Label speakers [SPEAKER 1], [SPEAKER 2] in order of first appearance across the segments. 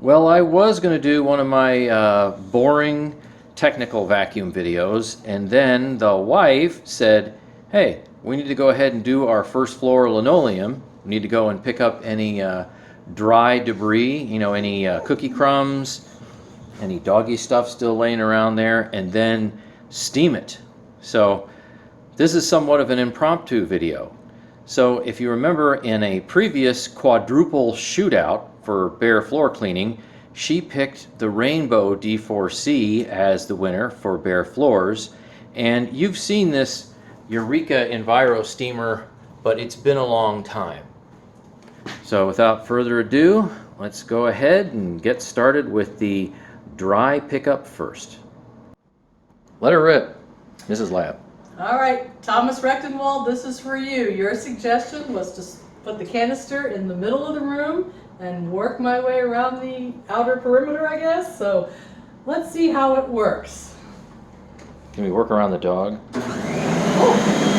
[SPEAKER 1] Well, I was going to do one of my boring technical vacuum videos, and then the wife said, hey, we need to go ahead and do our first floor linoleum. We need to go and pick up any dry debris, you know, any cookie crumbs, any doggy stuff still laying around there, and then steam it. So this is somewhat of an impromptu video. So if you remember in a previous quadruple shootout for bare floor cleaning, she picked the Rainbow D4C as the winner for bare floors. And you've seen this Eureka Enviro steamer, but it's been a long time. So without further ado, let's go ahead and get started with the dry pickup first. Let her rip, Mrs. Lab.
[SPEAKER 2] All right, Thomas Rechtenwald, this is for you. Your suggestion was to put the canister in the middle of the room and work my way around the outer perimeter, I guess. So let's see how it works.
[SPEAKER 1] Can we work around the dog?
[SPEAKER 2] Oh.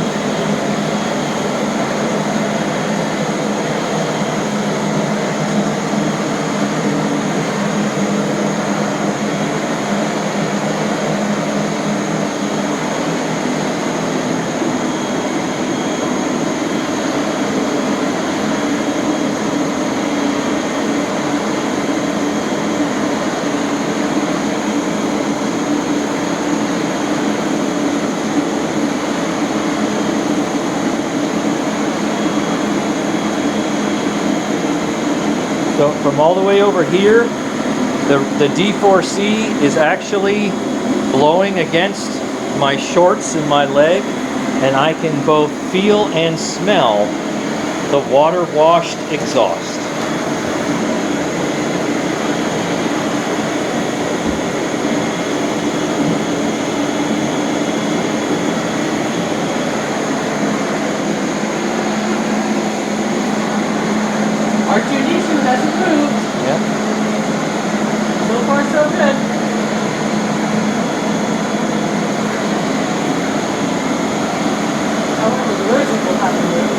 [SPEAKER 1] So from all the way over here, the D4C is actually blowing against my shorts and my leg, and I can both feel and smell the water-washed exhaust.
[SPEAKER 2] R2D2 has improved.
[SPEAKER 1] Yeah.
[SPEAKER 2] So far, so good. However, the roses will have to move.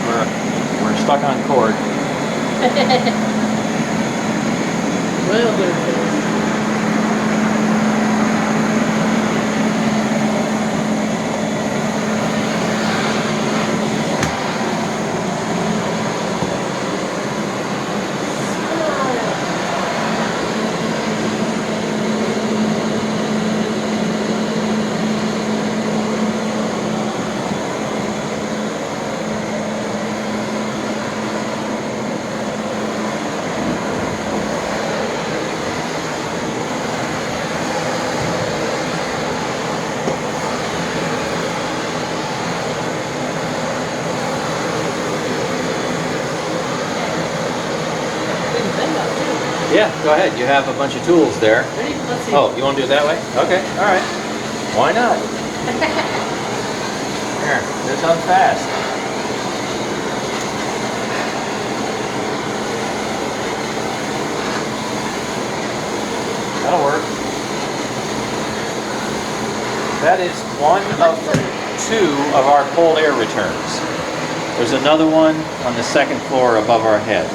[SPEAKER 1] We're stuck on cord.
[SPEAKER 2] Well, there it is.
[SPEAKER 1] Yeah, go ahead. You have a bunch of tools there.
[SPEAKER 2] Ready? Let's see.
[SPEAKER 1] Oh, you want to do it that way? Okay, all right. Why not? Here, this one's fast. That'll work. That is one of 2 of our cold air returns. There's another one on the 2nd floor above our head.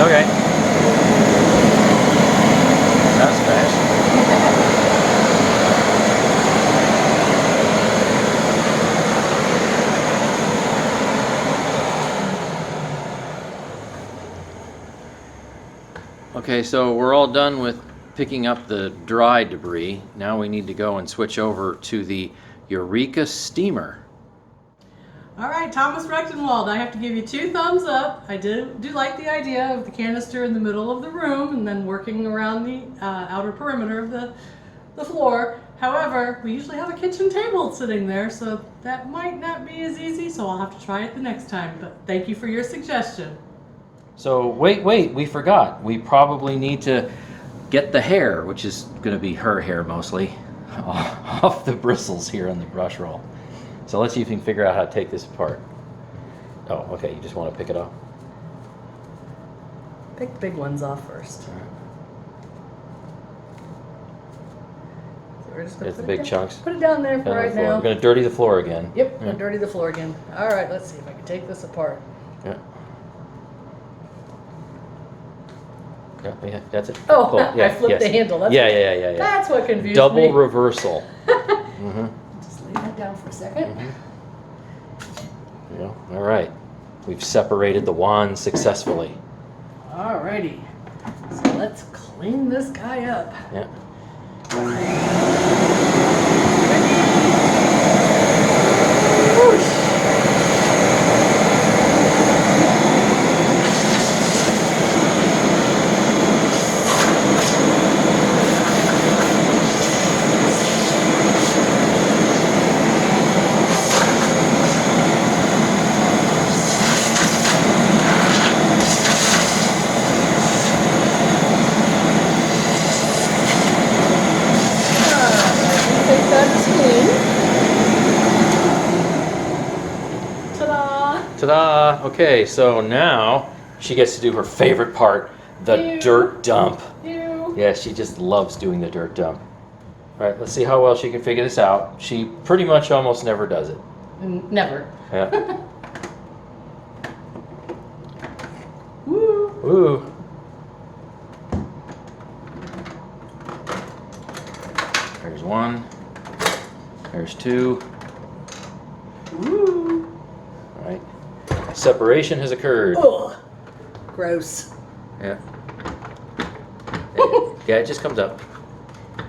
[SPEAKER 1] Okay. That's fast. Okay, so we're all done with picking up the dry debris. Now we need to go and switch over to the Eureka steamer.
[SPEAKER 2] All right, Thomas Rechtenwald, I have to give you 2 thumbs up. I do like the idea of the canister in the middle of the room and then working around the outer perimeter of the floor. However, we usually have a kitchen table sitting there, so that might not be as easy, so I'll have to try it the next time. But thank you for your suggestion.
[SPEAKER 1] So wait, we forgot. We probably need to get the hair, which is going to be her hair mostly, off the bristles here on the brush roll. So let's see if you can figure out how to take this apart. Oh, okay, you just want to pick it off?
[SPEAKER 2] Pick the big ones off first.
[SPEAKER 1] All right.
[SPEAKER 2] So we're just gonna
[SPEAKER 1] There's the
[SPEAKER 2] put it
[SPEAKER 1] big
[SPEAKER 2] down-
[SPEAKER 1] chunks.
[SPEAKER 2] Put it down there for
[SPEAKER 1] Down on the
[SPEAKER 2] right
[SPEAKER 1] floor.
[SPEAKER 2] now.
[SPEAKER 1] We're going to dirty the floor again.
[SPEAKER 2] Yep,
[SPEAKER 1] Yeah.
[SPEAKER 2] and dirty the floor again. All right, let's see if I can take this apart.
[SPEAKER 1] Yeah. Yeah, that's it.
[SPEAKER 2] Oh,
[SPEAKER 1] Pull.
[SPEAKER 2] I flipped the handle. That's
[SPEAKER 1] Yeah.
[SPEAKER 2] That's what confused
[SPEAKER 1] Double
[SPEAKER 2] me.
[SPEAKER 1] reversal. Mm-hmm.
[SPEAKER 2] Just lay that down for a second.
[SPEAKER 1] There you go. All right. We've separated the wands successfully.
[SPEAKER 2] Alrighty. So let's clean this guy up.
[SPEAKER 1] Yeah.
[SPEAKER 2] Whoosh. Take that as clean. Ta-da!
[SPEAKER 1] Ta-da! Okay, so now she gets to do her favorite part, the
[SPEAKER 2] Ew.
[SPEAKER 1] dirt dump.
[SPEAKER 2] Ew.
[SPEAKER 1] Yeah, she just loves doing the dirt dump. All right, let's see how well she can figure this out. She pretty much almost never does it.
[SPEAKER 2] Never.
[SPEAKER 1] Yeah.
[SPEAKER 2] Woo!
[SPEAKER 1] Ooh. There's one. There's two.
[SPEAKER 2] Woo!
[SPEAKER 1] All right. Separation has occurred.
[SPEAKER 2] Ugh. Gross.
[SPEAKER 1] Yeah. Yeah, it just comes up.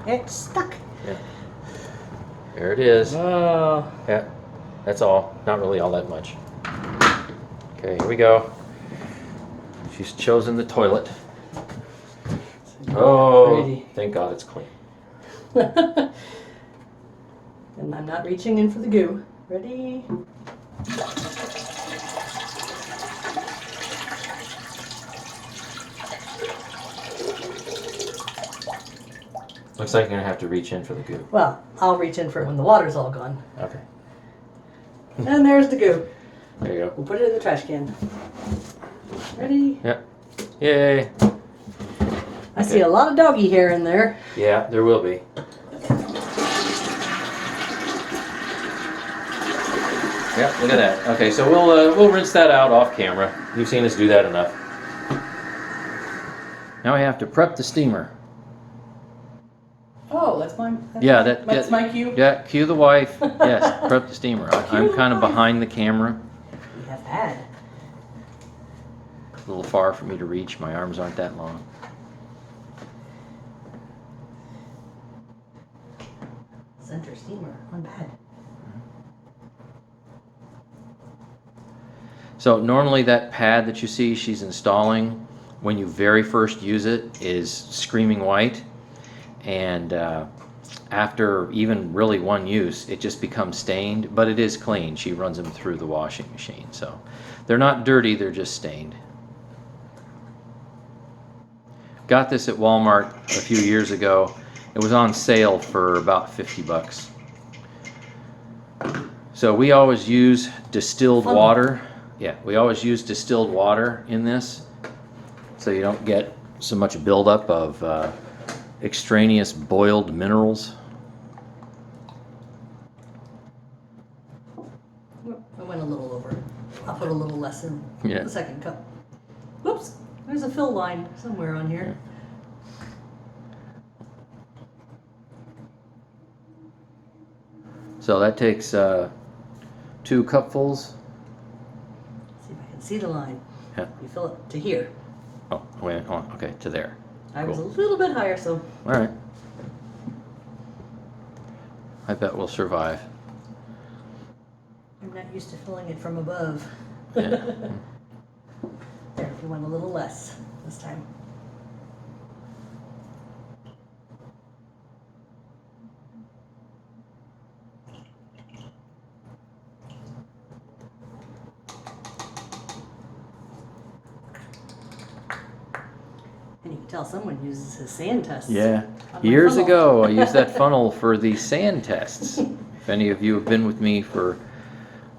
[SPEAKER 2] It's stuck.
[SPEAKER 1] Yeah. There it is.
[SPEAKER 2] Oh.
[SPEAKER 1] Yeah. That's all. Not really all that much. Okay, here we go. She's chosen the toilet. Oh,
[SPEAKER 2] Pretty.
[SPEAKER 1] thank God it's clean.
[SPEAKER 2] And I'm not reaching in for the goo. Ready?
[SPEAKER 1] Looks like you're gonna have to reach in for the goo.
[SPEAKER 2] Well, I'll reach in for it when the water's all gone.
[SPEAKER 1] Okay.
[SPEAKER 2] And there's the goo.
[SPEAKER 1] There you go.
[SPEAKER 2] We'll put it in the trash can. Ready?
[SPEAKER 1] Yep. Yay.
[SPEAKER 2] I see a lot of doggy hair in there.
[SPEAKER 1] Yeah, there will be. Yep, look at that. Okay, so we'll rinse that out off camera. You've seen us do that enough. Now we have to prep the steamer.
[SPEAKER 2] Oh, that's mine.
[SPEAKER 1] Yeah,
[SPEAKER 2] That's my cue.
[SPEAKER 1] Yeah, cue the wife. Yes, prep the steamer. I'm kind of behind the camera.
[SPEAKER 2] We have had.
[SPEAKER 1] A little far for me to reach. My arms aren't that long.
[SPEAKER 2] Center steamer. Not bad.
[SPEAKER 1] So normally that pad that you see she's installing when you very first use it is screaming white, and after even really one use it just becomes stained, but it is clean. She runs them through the washing machine, so they're not dirty, they're just stained. Got this at Walmart a few years ago. It was on sale for about 50 bucks. So we always use distilled water. Yeah, we always use distilled water in this, so you don't get so much buildup of extraneous boiled minerals.
[SPEAKER 2] I went a little over. I'll put a little less in
[SPEAKER 1] Yeah.
[SPEAKER 2] the second cup. Whoops, there's a fill line somewhere on here.
[SPEAKER 1] So that takes 2 cupfuls.
[SPEAKER 2] See if I can see the line.
[SPEAKER 1] Yeah.
[SPEAKER 2] You fill it to here.
[SPEAKER 1] Oh, wait, oh, okay, to there.
[SPEAKER 2] I was a
[SPEAKER 1] Cool.
[SPEAKER 2] little bit higher, so
[SPEAKER 1] All right. I bet we'll survive.
[SPEAKER 2] I'm not used to filling it from above.
[SPEAKER 1] Yeah.
[SPEAKER 2] There, if you want a little less this time. And you can tell someone uses his sand tests.
[SPEAKER 1] Yeah.
[SPEAKER 2] on my
[SPEAKER 1] Years
[SPEAKER 2] funnel.
[SPEAKER 1] ago, I used that funnel for the sand tests. If any of you have been with me for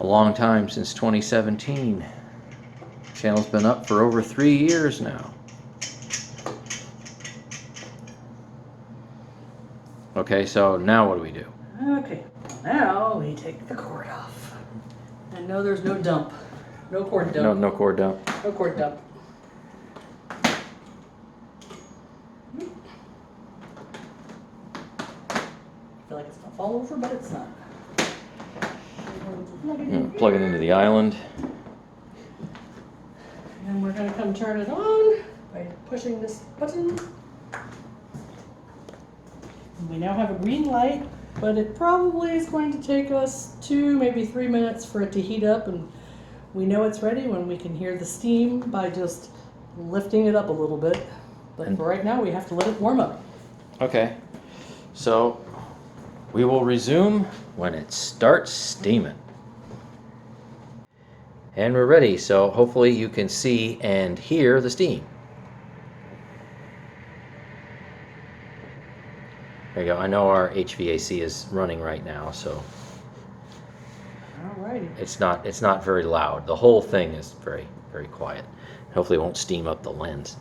[SPEAKER 1] a long time, since 2017. Channel's been up for over 3 years now. Okay, so now what do we do?
[SPEAKER 2] Okay, now we take the cord off. And no, there's no dump. No cord dump.
[SPEAKER 1] No cord dump.
[SPEAKER 2] No cord dump. I feel like it's gonna fall over, but it's not. Plug it in.
[SPEAKER 1] plug it into the island.
[SPEAKER 2] And we're going to come turn it on by pushing this button. And we now have a green light, but it probably is going to take us 2, maybe 3 minutes for it to heat up, and we know it's ready when we can hear the steam by just lifting it up a little bit. But for right now, we have to let it warm up.
[SPEAKER 1] Okay, so we will resume when it starts steaming. And we're ready, so hopefully you can see and hear the steam. There you go. I know our HVAC is running right now, so
[SPEAKER 2] Alrighty.
[SPEAKER 1] it's not very loud. The whole thing is very, very quiet. Hopefully it won't steam up the lens.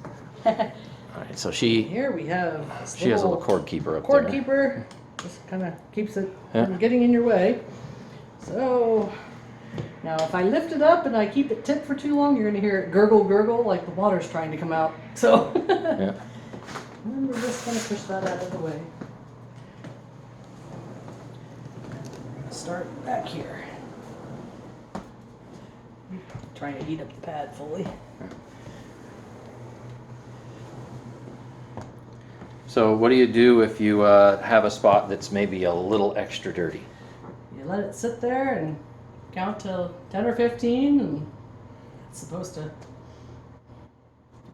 [SPEAKER 1] All right, so
[SPEAKER 2] Here we have this
[SPEAKER 1] she has a little cord keeper up
[SPEAKER 2] cord
[SPEAKER 1] there.
[SPEAKER 2] keeper. Just kind of keeps it
[SPEAKER 1] Yeah.
[SPEAKER 2] from getting in your way. So now if I lift it up and I keep it tipped for too long, you're going to hear it gurgle, gurgle, like the water's trying to come out. So
[SPEAKER 1] Yeah.
[SPEAKER 2] and we're just going to push that out of the way. Start back here. Trying to heat up the pad fully.
[SPEAKER 1] So what do you do if you have a spot that's maybe a little extra dirty?
[SPEAKER 2] You let it sit there and count till 10 or 15, and it's supposed to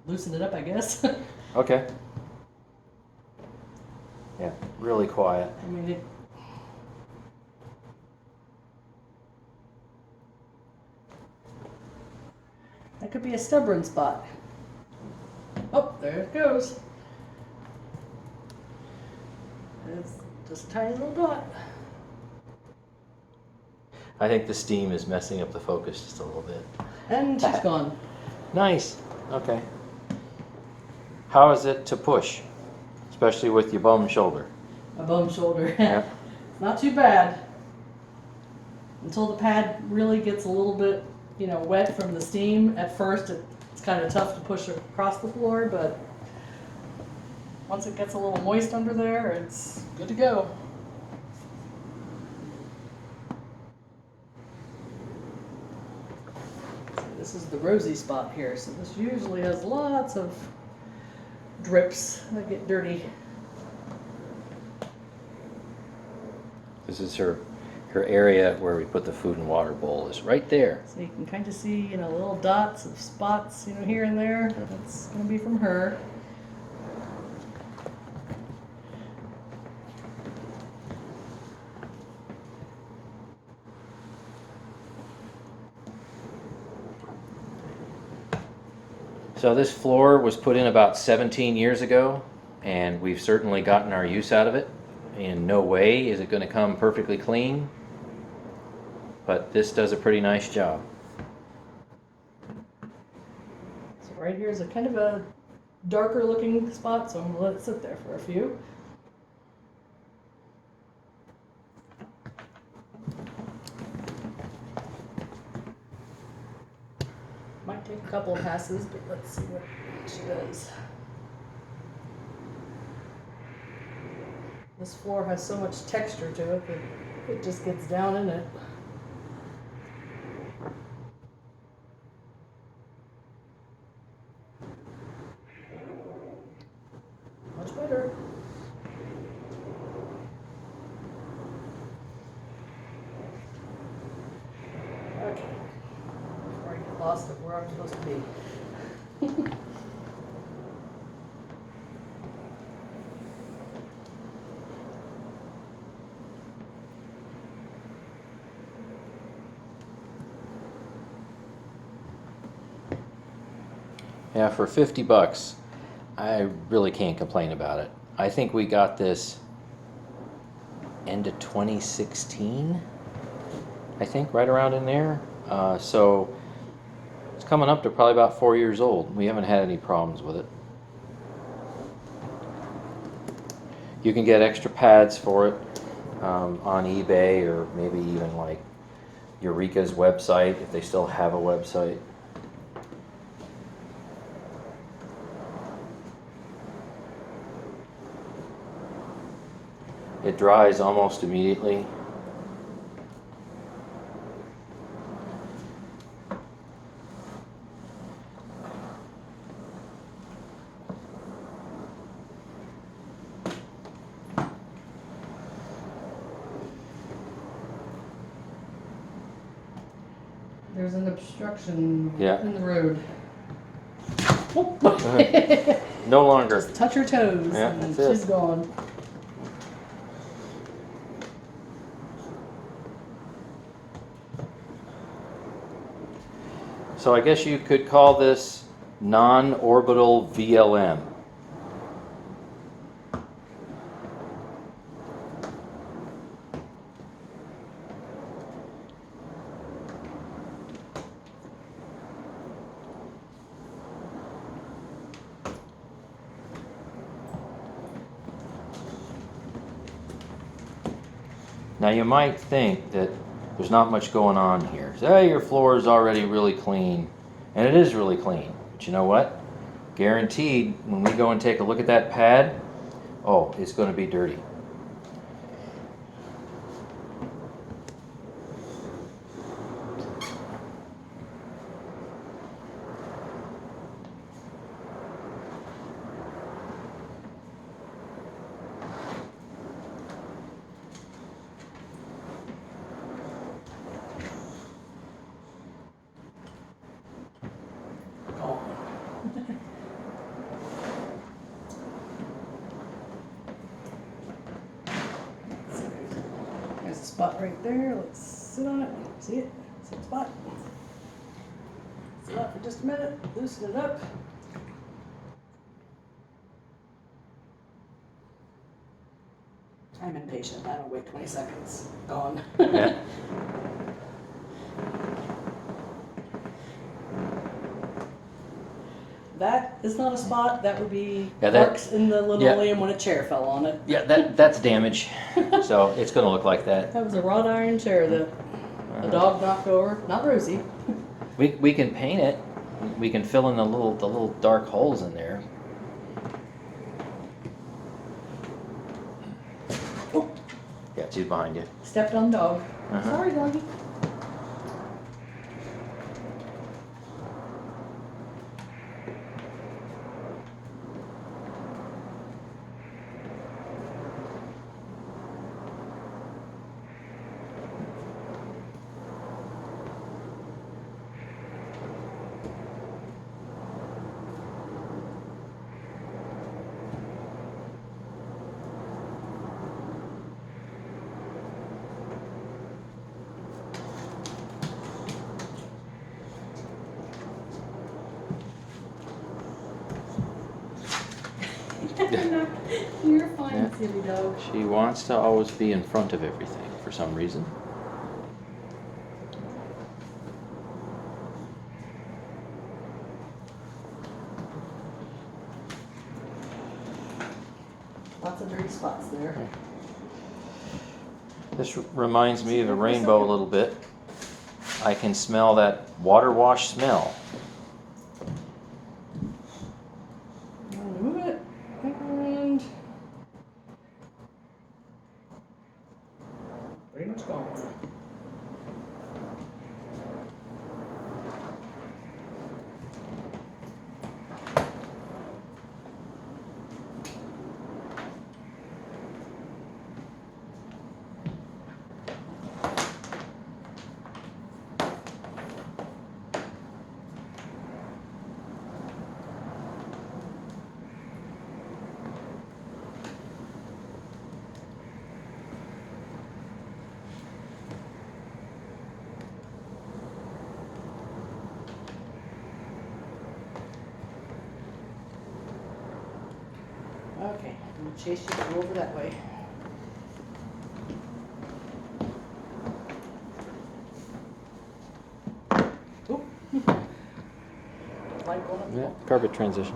[SPEAKER 2] loosen it up, I guess.
[SPEAKER 1] Okay. Yeah, really quiet.
[SPEAKER 2] I mean, that could be a stubborn spot. Oh, there it goes. It's just a tiny little dot.
[SPEAKER 1] I think the steam is messing up the focus just a little bit.
[SPEAKER 2] And she's gone.
[SPEAKER 1] Nice. Okay. How is it to push, especially with your bum shoulder?
[SPEAKER 2] A bum shoulder.
[SPEAKER 1] Yeah.
[SPEAKER 2] Not too bad. Until the pad really gets a little bit, wet from the steam. At first, it's kind of tough to push across the floor, but once it gets a little moist under there, it's good to go. So this is the rosy spot here, so this usually has lots of drips that get dirty.
[SPEAKER 1] This is her area where we put the food and water bowl is right there.
[SPEAKER 2] So you can kind of see, little dots of spots, here and there. That's going to be from her.
[SPEAKER 1] So this floor was put in about 17 years ago, and we've certainly gotten our use out of it. In no way is it going to come perfectly clean, but this does a pretty nice job.
[SPEAKER 2] So right here is a kind of a darker looking spot, so I'm going to let it sit there for a few. Might take a couple of passes, but let's see what she does. This floor has so much texture to it that it just gets down in it. Much better. Okay. Before I get lost at where I'm supposed to be.
[SPEAKER 1] Yeah, for 50 bucks, I really can't complain about it. I think we got this end of 2016, I think, right around in there. So it's coming up to probably about 4 years old. We haven't had any problems with it. You can get extra pads for it on eBay, or maybe even like Eureka's website, if they still have a website. It dries almost immediately.
[SPEAKER 2] There's an obstruction
[SPEAKER 1] Yeah.
[SPEAKER 2] in the road.
[SPEAKER 1] No longer.
[SPEAKER 2] Just touch her toes
[SPEAKER 1] Yeah,
[SPEAKER 2] and
[SPEAKER 1] that's
[SPEAKER 2] she's
[SPEAKER 1] it.
[SPEAKER 2] gone.
[SPEAKER 1] So I guess you could call this non-orbital VLM. Now you might think that there's not much going on here. Say your floor is already really clean, and it is really clean. But you know what? Guaranteed, when we go and take a look at that pad, oh, it's going to be dirty.
[SPEAKER 2] There's a spot right there. Let's sit on it. See it? See the spot? Sit on it for just a minute. Loosen it up. I'm impatient. I don't wait 20 seconds. Gone.
[SPEAKER 1] Yeah.
[SPEAKER 2] That is not a spot. That would be
[SPEAKER 1] Yeah, that-
[SPEAKER 2] marks in the linoleum when a chair fell on it.
[SPEAKER 1] Yeah, that's damage. So it's going to look like that.
[SPEAKER 2] That was a wrought iron chair that a dog knocked over. Not Rosie.
[SPEAKER 1] We can paint it. We can fill in the little dark holes in there.
[SPEAKER 2] Oh,
[SPEAKER 1] Yeah, she's behind you.
[SPEAKER 2] stepped on dog.
[SPEAKER 1] Uh-huh.
[SPEAKER 2] Sorry, doggy. You're fine,
[SPEAKER 1] Yeah.
[SPEAKER 2] silly dog.
[SPEAKER 1] She wants to always be in front of everything for some reason.
[SPEAKER 2] Lots of dirty spots there.
[SPEAKER 1] This reminds me of a rainbow a little bit. I can smell that water wash smell.
[SPEAKER 2] Move it and pretty much gone. Okay, I'm gonna chase you to go over that way. Oop. Light going up.
[SPEAKER 1] Yeah, carpet transition.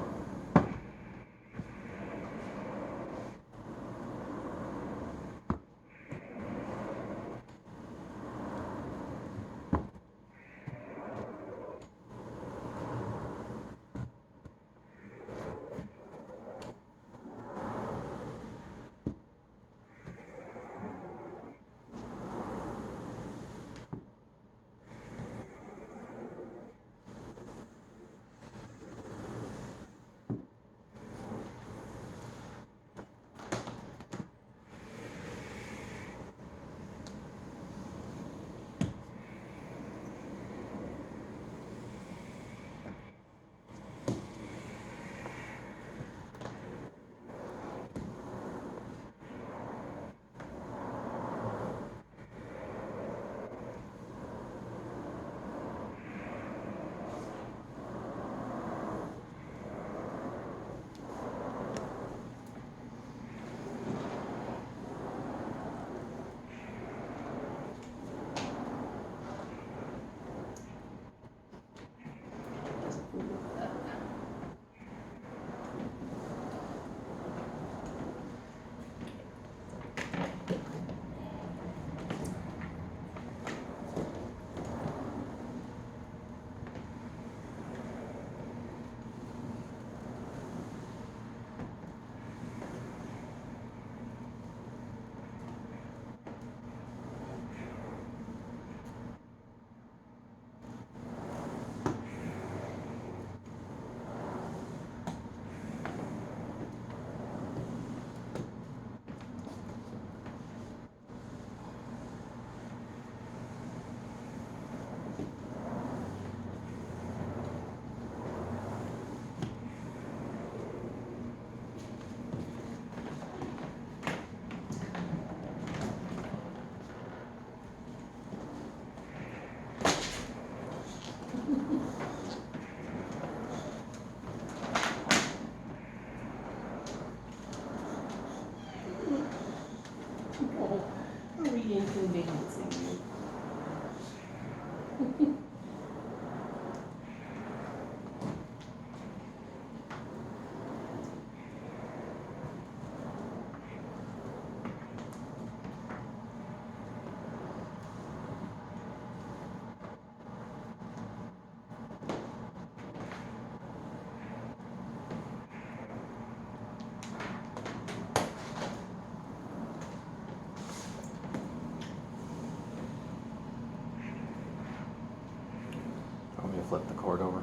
[SPEAKER 1] to flip the cord over.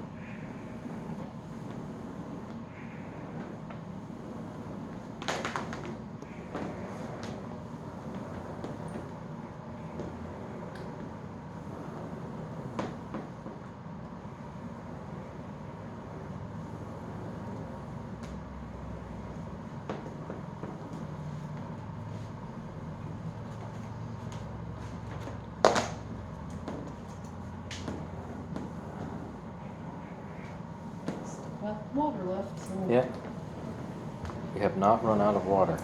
[SPEAKER 2] Water left, so.
[SPEAKER 1] Yeah. We have not run out of water.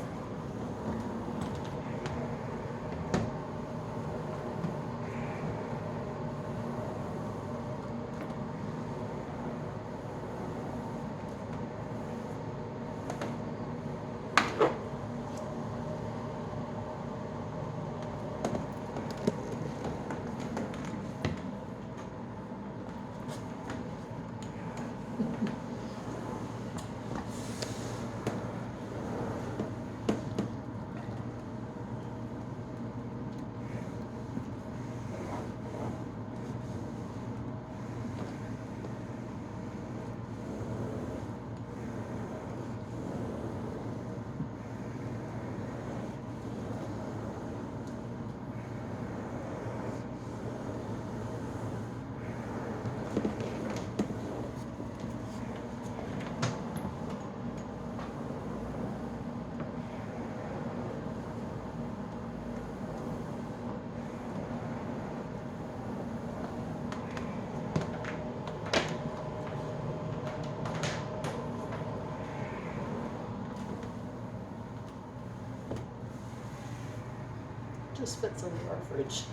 [SPEAKER 2] Just fits under our fridge.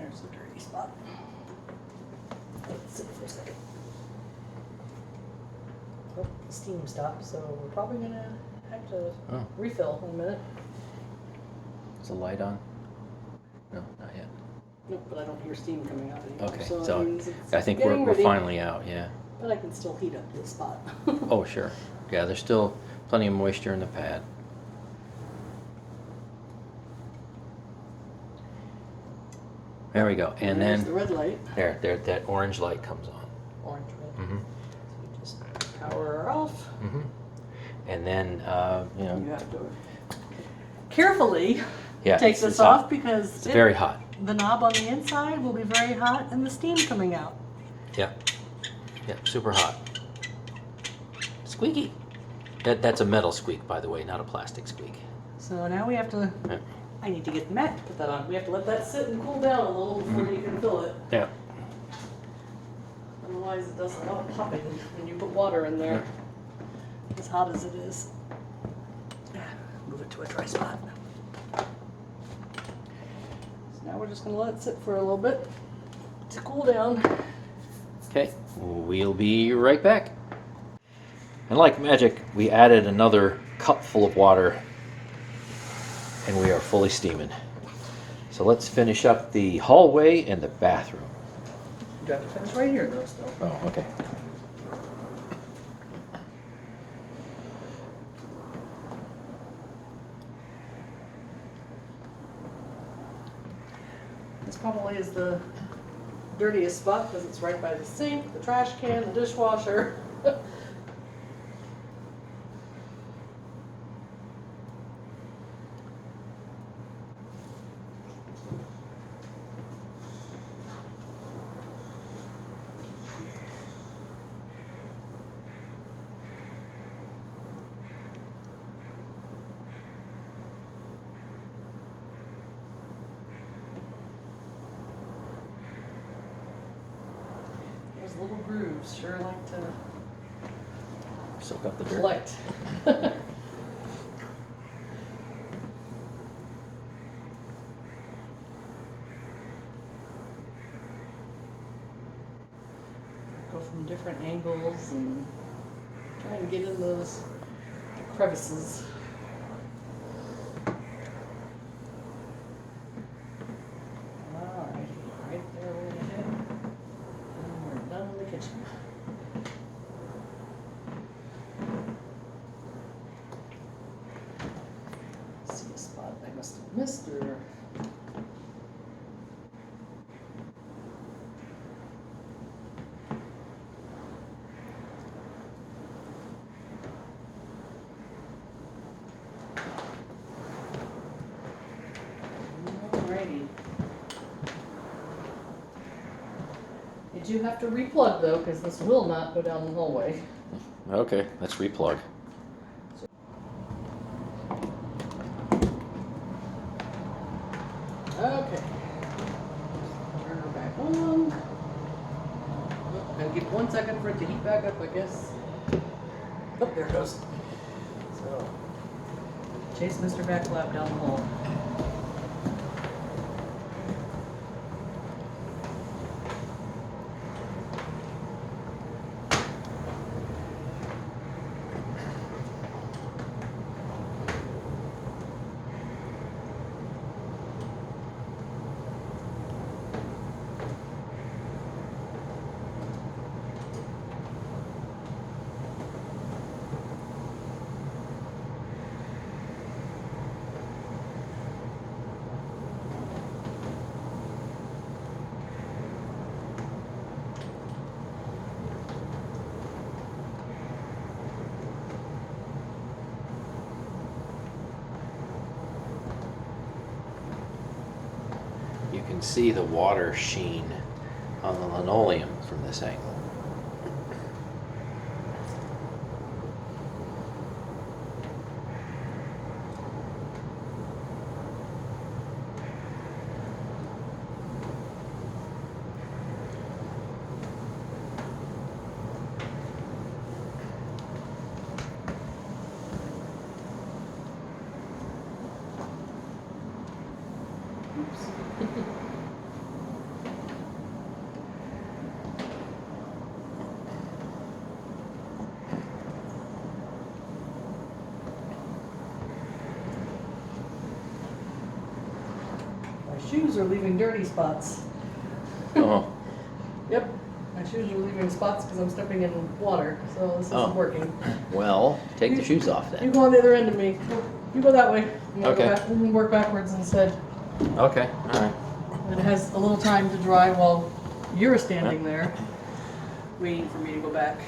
[SPEAKER 2] There's a dirty spot. Let's sit for a second. Oh, the steam stopped, so we're probably gonna have to refill in a minute.
[SPEAKER 1] Is the light on? No, not yet.
[SPEAKER 2] Nope, but I don't hear steam coming out anymore.
[SPEAKER 1] Okay,
[SPEAKER 2] So that means it's
[SPEAKER 1] I think
[SPEAKER 2] getting
[SPEAKER 1] we're
[SPEAKER 2] ready.
[SPEAKER 1] finally out, yeah.
[SPEAKER 2] But I can still heat up this spot.
[SPEAKER 1] Oh, sure. Yeah, there's still plenty of moisture in the pad. There we go. And
[SPEAKER 2] there's
[SPEAKER 1] then
[SPEAKER 2] the red light.
[SPEAKER 1] there, that orange light comes on.
[SPEAKER 2] Orange red.
[SPEAKER 1] Mm-hmm.
[SPEAKER 2] So you just power her off.
[SPEAKER 1] Mm-hmm. And then, you know,
[SPEAKER 2] You have to carefully take
[SPEAKER 1] it's
[SPEAKER 2] this
[SPEAKER 1] hot.
[SPEAKER 2] off because
[SPEAKER 1] It's very hot.
[SPEAKER 2] the knob on the inside will be very hot and the steam coming out.
[SPEAKER 1] Yeah. Yeah, super hot. Squeaky. That's a metal squeak, by the way, not a plastic squeak.
[SPEAKER 2] So now we have to,
[SPEAKER 1] Yeah.
[SPEAKER 2] I need to get the mat to put that on. We have to let that sit and cool down a little before you can fill it.
[SPEAKER 1] Yeah.
[SPEAKER 2] Otherwise it does a lot of popping when you put water in there. As hot as it is. Move it to a dry spot. So now we're just gonna let it sit for a little bit to cool down.
[SPEAKER 1] Okay, we'll be right back. And like magic, we added another cup full of water and we are fully steaming. So let's finish up the hallway and the bathroom.
[SPEAKER 2] You have to finish right here though still.
[SPEAKER 1] Oh, okay.
[SPEAKER 2] This probably is the dirtiest spot because it's right by the sink, the trash can, the dishwasher. Those little grooves sure like to
[SPEAKER 1] Soak up the dirt.
[SPEAKER 2] collect. Go from different angles and try and get in those crevices. Alright, right there we're gonna hit. And we're done in the kitchen. See a spot I must have missed or. Alrighty. You do have to replug though, because this will not go down the hallway.
[SPEAKER 1] Okay, let's replug.
[SPEAKER 2] Okay. Turn her back on. Oh, gotta give it 1 second for it to heat back up, I guess. Oh, there it goes. So, chase Mr. Backlap down the hall.
[SPEAKER 1] You can see the water sheen on the linoleum from this angle. My shoes are leaving dirty spots. Oh,
[SPEAKER 2] Yep, my shoes are leaving spots because I'm stepping in water, so this
[SPEAKER 3] Oh.
[SPEAKER 2] isn't working.
[SPEAKER 3] Well, take the shoes off
[SPEAKER 2] You
[SPEAKER 3] then.
[SPEAKER 2] go on the other end of me. You go that way. I'm gonna
[SPEAKER 1] Okay.
[SPEAKER 2] Go back, we can work backwards instead.
[SPEAKER 1] Okay, all right.
[SPEAKER 2] And it has a little time to dry while you're standing there, waiting for me to go back.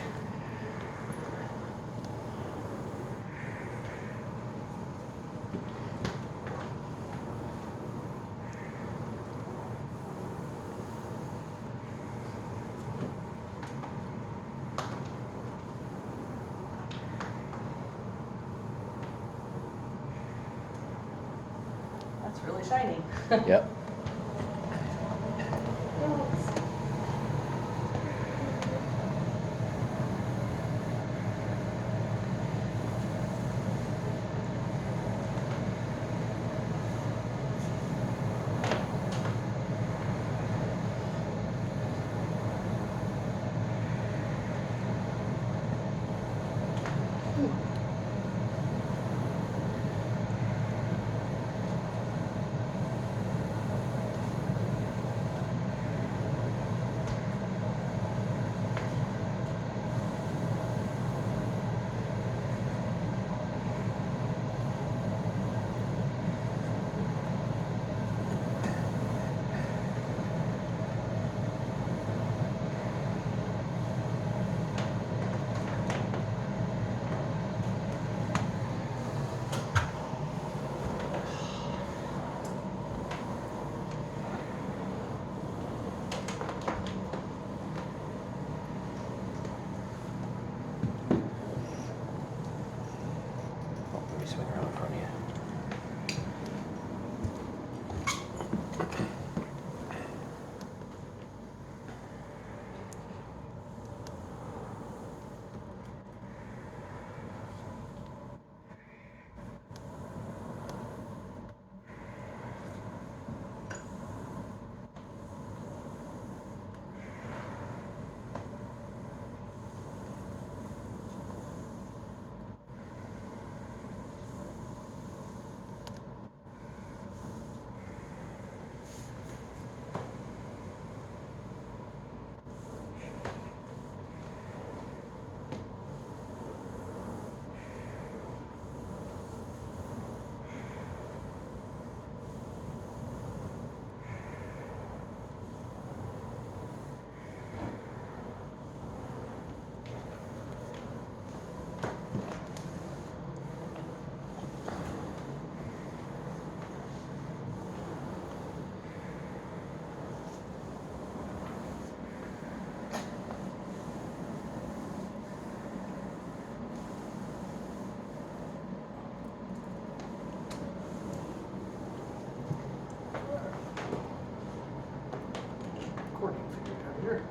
[SPEAKER 2] That's really shiny.
[SPEAKER 1] Yep. Oh, let me swing around in front of you.
[SPEAKER 2] Recording figure out here.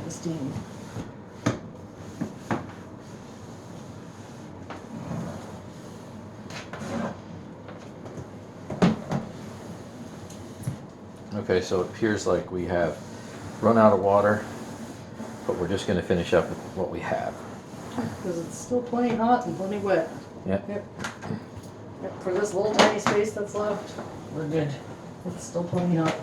[SPEAKER 2] The steam.
[SPEAKER 1] Okay, so it appears like we have run out of water, but we're just gonna finish up with what we have.
[SPEAKER 2] Because it's still plenty hot and plenty wet.
[SPEAKER 1] Yep.
[SPEAKER 2] Yep. Yep. For this little tiny space that's left, we're good. It's still plenty hot.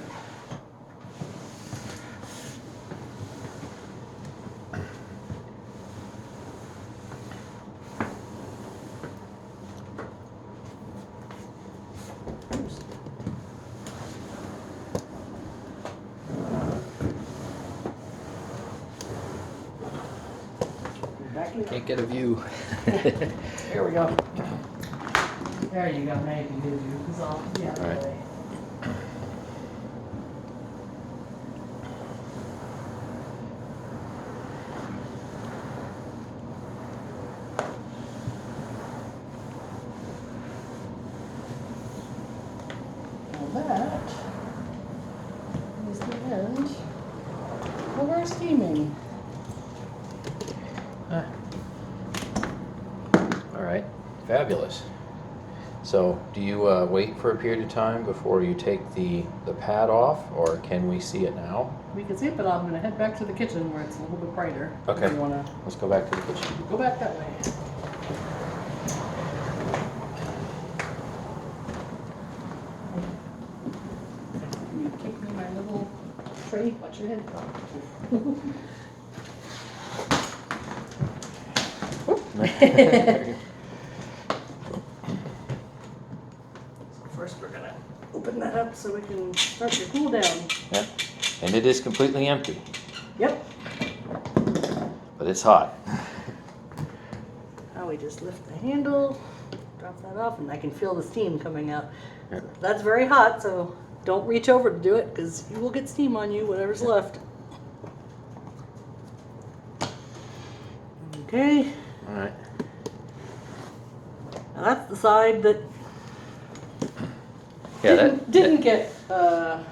[SPEAKER 2] Back in.
[SPEAKER 1] Can't get a view.
[SPEAKER 2] Here we go. There you go. Now you can do view. It's all yeah.
[SPEAKER 1] All right.
[SPEAKER 2] Way. Well, that is the end of our steaming.
[SPEAKER 1] All right, fabulous. So do you wait for a period of time before you take the pad off, or can we see it now?
[SPEAKER 2] We can see it, but I'm going to head back to the kitchen where it's a little bit brighter.
[SPEAKER 1] Okay.
[SPEAKER 2] If you want to
[SPEAKER 1] Let's go back to the kitchen.
[SPEAKER 2] go back that way. find a little tray. Watch your head. First we're gonna open that up so we can start to cool down.
[SPEAKER 1] Yep. And it is completely empty,
[SPEAKER 2] Yep.
[SPEAKER 1] but it's hot.
[SPEAKER 2] Now we just lift the handle, drop that off, and I can feel the steam coming out.
[SPEAKER 1] Yep.
[SPEAKER 2] That's very hot, so don't reach over to do it because you will get steam on you, whatever's left. Okay.
[SPEAKER 1] All right.
[SPEAKER 2] Now that's the side that
[SPEAKER 1] Yeah,
[SPEAKER 2] didn't get
[SPEAKER 1] yeah,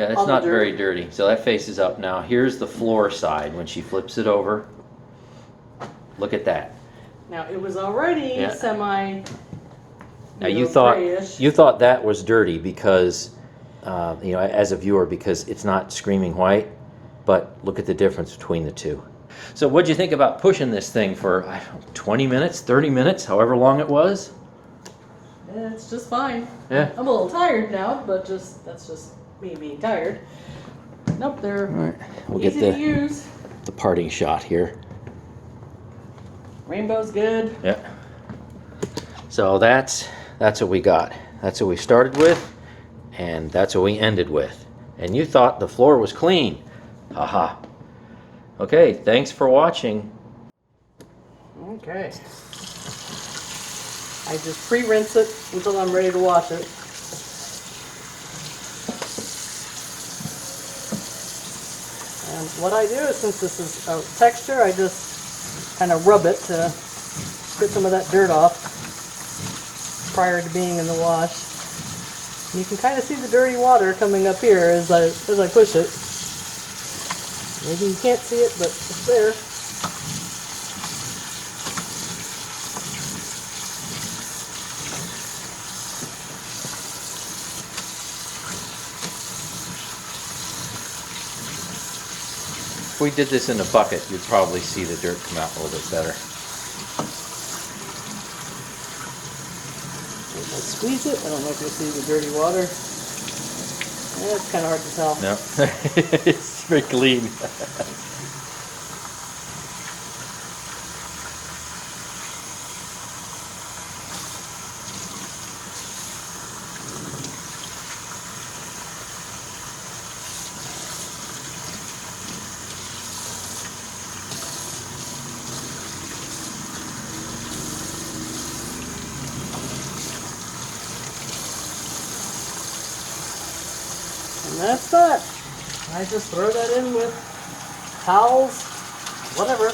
[SPEAKER 1] it's
[SPEAKER 2] all the
[SPEAKER 1] not
[SPEAKER 2] dirt.
[SPEAKER 1] very dirty. So that faces up now. Here's the floor side. When she flips it over, look at that.
[SPEAKER 2] Now it was already
[SPEAKER 1] Yeah.
[SPEAKER 2] semi.
[SPEAKER 1] Now you thought
[SPEAKER 2] grayish.
[SPEAKER 1] that was dirty because, you know, as a viewer, because it's not screaming white. But look at the difference between the two. So what'd you think about pushing this thing for, I don't know, 20 minutes, 30 minutes, however long it was?
[SPEAKER 2] Yeah, it's just fine.
[SPEAKER 1] Yeah.
[SPEAKER 2] I'm a little tired now, but that's just me being tired. Nope, they're
[SPEAKER 1] All right. We'll
[SPEAKER 2] easy
[SPEAKER 1] get
[SPEAKER 2] to use.
[SPEAKER 1] the parting shot here.
[SPEAKER 2] Rainbow's good.
[SPEAKER 1] Yeah. So that's what we got. That's what we started with, and that's what we ended with. And you thought the floor was clean. Haha. Okay, thanks for watching.
[SPEAKER 2] Okay. I just pre-rinse it until I'm ready to wash it. And what I do is, since this is a texture, I just kind of rub it to get some of that dirt off prior to being in the wash. You can kind of see the dirty water coming up here as I push it. Maybe you can't see it, but it's there.
[SPEAKER 1] If we did this in a bucket, you'd probably see the dirt come out a little bit better.
[SPEAKER 2] If I squeeze it, I don't know if you'll see the dirty water. It's kind of hard to tell.
[SPEAKER 1] No, it's very clean.
[SPEAKER 2] And that's that. I just throw that in with towels, whatever.